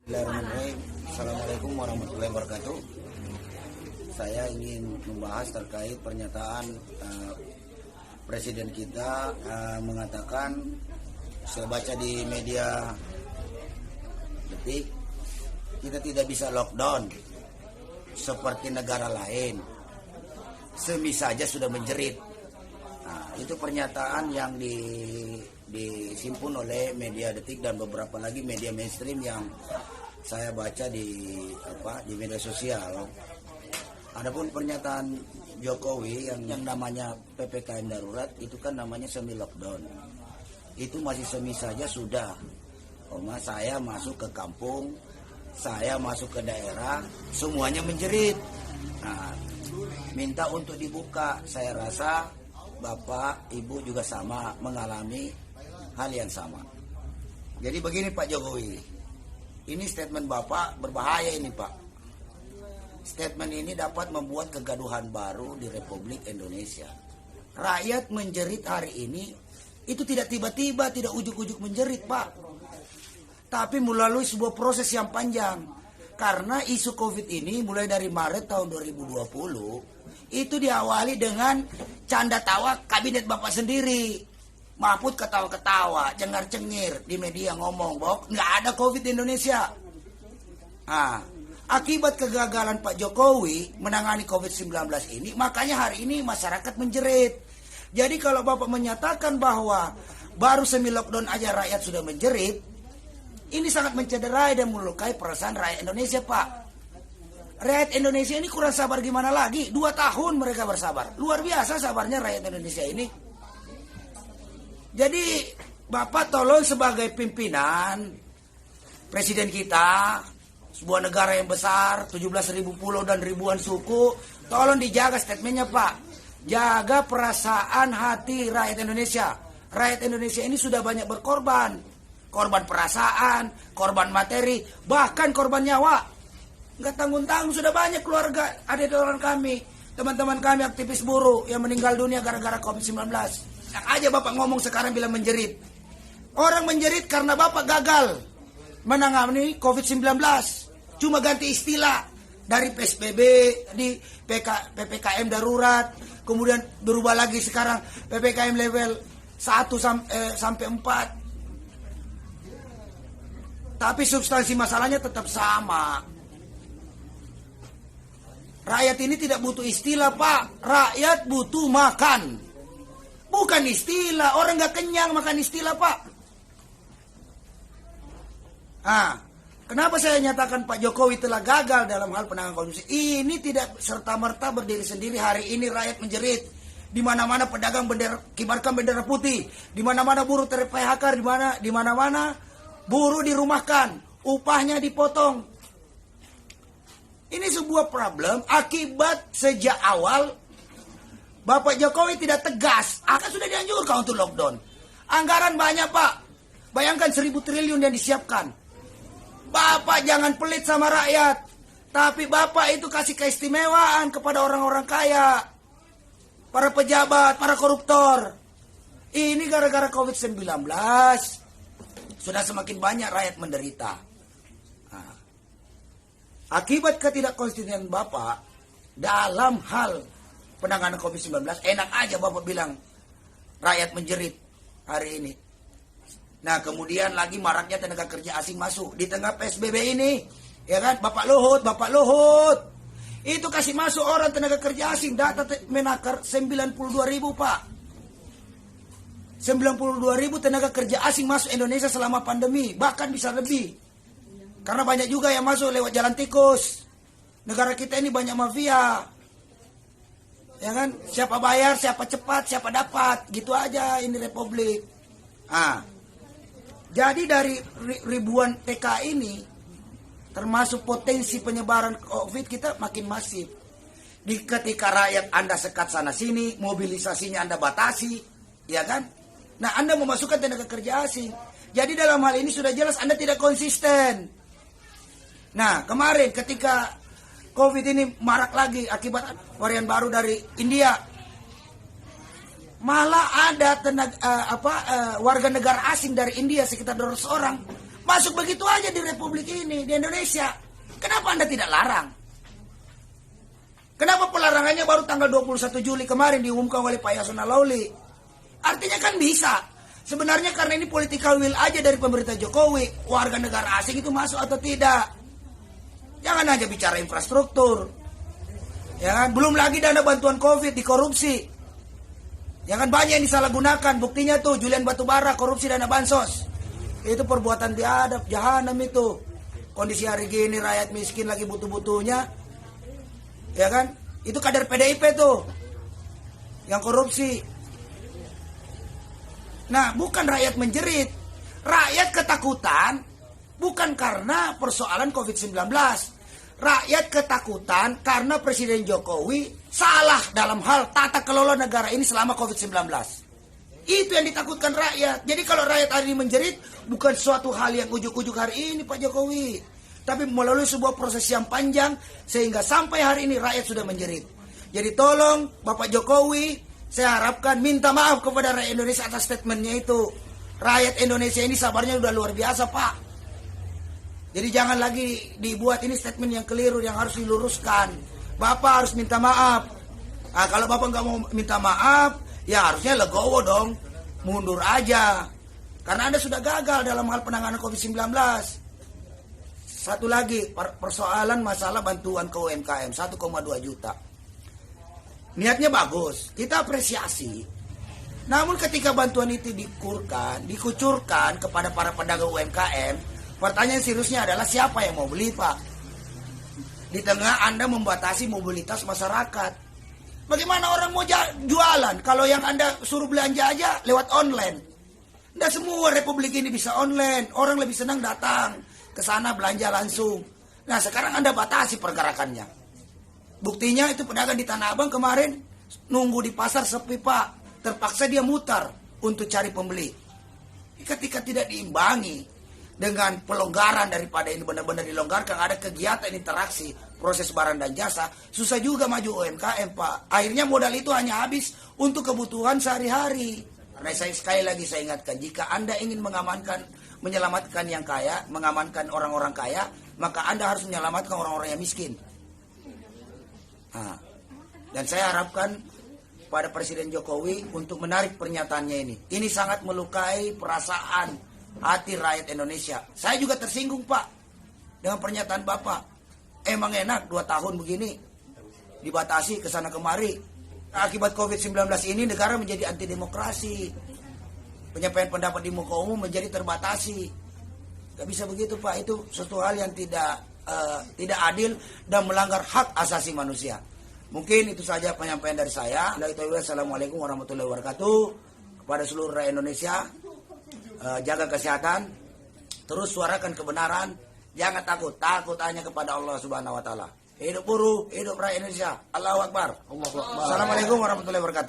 Bismillahirrahmanirrahim. Assalamualaikum warahmatullahi wabarakatuh. Saya ingin membahas terkait pernyataan Presiden kita mengatakan, saya baca di media Detik, kita tidak bisa lockdown seperti negara lain. Semi saja sudah menjerit. Nah, itu pernyataan yang disimpun oleh media Detik dan beberapa lagi media mainstream yang saya baca di media sosial. Adapun pernyataan Jokowi yang namanya PPKM darurat itu kan namanya semi lockdown. Itu masih semi saja sudah. Saya masuk ke kampung, saya masuk ke daerah, semuanya menjerit. Nah, minta untuk dibuka. Saya rasa Bapak, Ibu juga sama mengalami hal yang sama. Jadi begini Pak Jokowi, ini statement Bapak berbahaya ini Pak. Statement ini dapat membuat kegaduhan baru di Republik Indonesia. Rakyat menjerit hari ini, itu tidak tiba-tiba, tidak ujuk-ujuk menjerit Pak. Tapi melalui sebuah proses yang panjang. Karena isu COVID ini mulai dari Maret tahun 2020, itu diawali dengan canda tawa kabinet Bapak sendiri. Mahfud ketawa-ketawa, cengar-cengir di media ngomong bahwa nggak ada COVID di Indonesia. Akibat kegagalan Pak Jokowi menangani COVID-19 ini, makanya hari ini masyarakat menjerit. Jadi kalau Bapak menyatakan bahwa baru semi lockdown aja rakyat sudah menjerit, ini sangat mencederai dan melukai perasaan rakyat Indonesia Pak. Rakyat Indonesia ini kurang sabar gimana lagi? 2 tahun mereka bersabar. Luar biasa sabarnya rakyat Indonesia ini. Jadi Bapak tolong sebagai pimpinan Presiden kita, sebuah negara yang besar, 17.000 pulau dan ribuan suku, tolong dijaga statementnya Pak. Jaga perasaan hati rakyat Indonesia. Rakyat Indonesia ini sudah banyak berkorban. Korban perasaan, korban materi, bahkan korban nyawa. Nggak tanggung-tanggung, sudah banyak keluarga, adik orang kami, teman-teman kami aktivis buruh yang meninggal dunia gara-gara COVID-19. Yang aja Bapak ngomong sekarang bilang menjerit. Orang menjerit karena Bapak gagal menangani COVID-19. Cuma ganti istilah dari PSBB di PPKM darurat, kemudian berubah lagi sekarang PPKM level 1 sampai 4. Tapi substansi masalahnya tetap sama. Rakyat ini tidak butuh istilah Pak. Rakyat butuh makan. Bukan istilah. Orang gak kenyang makan istilah Pak. Kenapa saya nyatakan Pak Jokowi telah gagal dalam hal penanganan korupsi? Ini tidak serta-merta berdiri sendiri. Hari ini rakyat menjerit. Di mana-mana pedagang kibarkan bendera putih. Di mana-mana buruh ter-PHK. Di mana-mana buruh dirumahkan. Upahnya dipotong. Ini sebuah problem akibat sejak awal Bapak Jokowi tidak tegas. Akan sudah dianjurkan untuk lockdown. Anggaran banyak Pak. Bayangkan 1.000 triliun yang disiapkan. Bapak jangan pelit sama rakyat. Tapi Bapak itu kasih keistimewaan kepada orang-orang kaya. Para pejabat, para koruptor. Ini gara-gara COVID-19. Sudah semakin banyak rakyat menderita. Akibat ketidakkonsistenan Bapak dalam hal penanganan COVID-19, enak aja Bapak bilang rakyat menjerit hari ini. Nah kemudian lagi maraknya tenaga kerja asing masuk di tengah PSBB ini, ya kan? Bapak Luhut itu kasih masuk orang tenaga kerja asing, data Menaker 92.000 Pak. 92.000 tenaga kerja asing masuk Indonesia selama pandemi, bahkan bisa lebih. Karena banyak juga yang masuk lewat jalan tikus. Negara kita ini banyak mafia. Ya kan? Siapa bayar, siapa cepat, siapa dapat. Gitu aja ini republik. Jadi dari ribuan TK ini, termasuk potensi penyebaran COVID kita makin masif. Ketika rakyat Anda sekat sana sini, mobilisasinya Anda batasi, ya kan? Nah, Anda memasukkan tenaga kerja asing. Jadi dalam hal ini sudah jelas Anda tidak konsisten. Nah, kemarin ketika COVID ini marak lagi akibat varian baru dari India, malah ada warga negara asing dari India sekitar 200 orang Masuk begitu aja di Republik ini, di Indonesia. Kenapa Anda tidak larang? Kenapa pelarangannya baru tanggal 21 Juli kemarin diumumkan oleh Pak Yasona Lawli? Artinya kan bisa. Sebenarnya karena ini political will aja dari pemerintah Jokowi. Warga negara asing itu masuk atau tidak. Jangan aja bicara infrastruktur. Ya kan? Belum lagi dana bantuan COVID dikorupsi. Ya kan, banyak yang disalahgunakan. Buktinya tuh Julian Batubara korupsi dana bansos. Itu perbuatan biadab, jahanam itu. Kondisi hari gini rakyat miskin lagi butuh-butuhnya. Ya kan? Itu kader PDIP tuh yang korupsi. Nah, bukan rakyat menjerit. Rakyat ketakutan bukan karena persoalan COVID-19. Rakyat ketakutan karena Presiden Jokowi salah dalam hal tata kelola negara ini selama COVID-19. Itu yang ditakutkan rakyat. Jadi kalau rakyat hari ini menjerit, bukan suatu hal yang ujuk-ujuk hari ini Pak Jokowi. Tapi melalui sebuah proses yang panjang, sehingga sampai hari ini rakyat sudah menjerit. Jadi tolong Bapak Jokowi, saya harapkan minta maaf kepada rakyat Indonesia atas statementnya itu. Rakyat Indonesia ini sabarnya udah luar biasa Pak. Jadi jangan lagi dibuat ini statement yang keliru, yang harus diluruskan. Bapak harus minta maaf. Nah, kalau Bapak nggak mau minta maaf, ya harusnya legowo dong. Mundur aja. Karena Anda sudah gagal dalam hal penanganan COVID-19. Satu lagi, persoalan masalah bantuan ke UMKM, 1,2 juta. Niatnya bagus, kita apresiasi. Namun ketika bantuan itu dikucurkan kepada para pedagang UMKM, pertanyaan seriusnya adalah siapa yang mau beli Pak? Di tengah Anda membatasi mobilitas masyarakat. Bagaimana orang mau jualan kalau yang Anda suruh belanja aja lewat online? Tidak semua Republik ini bisa online. Orang lebih senang datang ke sana belanja langsung. Nah sekarang Anda batasi pergerakannya. Buktinya itu pedagang di Tanah Abang kemarin nunggu di pasar sepi Pak. Terpaksa dia mutar untuk cari pembeli. Ketika tidak diimbangi dengan pelonggaran daripada ini benar-benar dilonggarkan, ada kegiatan interaksi proses barang dan jasa, susah juga maju UMKM Pak. Akhirnya modal itu hanya habis untuk kebutuhan sehari-hari. Karena sekali lagi saya ingatkan, jika Anda ingin menyelamatkan yang kaya, mengamankan orang-orang kaya, maka Anda harus menyelamatkan orang-orang yang miskin. Nah, dan saya harapkan pada Presiden Jokowi untuk menarik pernyataannya ini. Ini sangat melukai perasaan hati rakyat Indonesia. Saya juga tersinggung Pak dengan pernyataan Bapak. Emang enak 2 tahun begini dibatasi ke sana kemari. Akibat COVID-19 ini negara menjadi anti demokrasi. Penyampaian pendapat di muka umum menjadi terbatasi. Gak bisa begitu Pak. Itu suatu hal yang tidak adil dan melanggar hak asasi manusia. Mungkin itu saja penyampaian dari saya. Assalamualaikum warahmatullahi wabarakatuh. Kepada seluruh rakyat Indonesia, jaga kesehatan, terus suarakan kebenaran, jangan takut hanya kepada Allah Subhanahu wa taala. Hidup buruh, hidup rakyat Indonesia. Allahu Akbar. Assalamualaikum warahmatullahi wabarakatuh.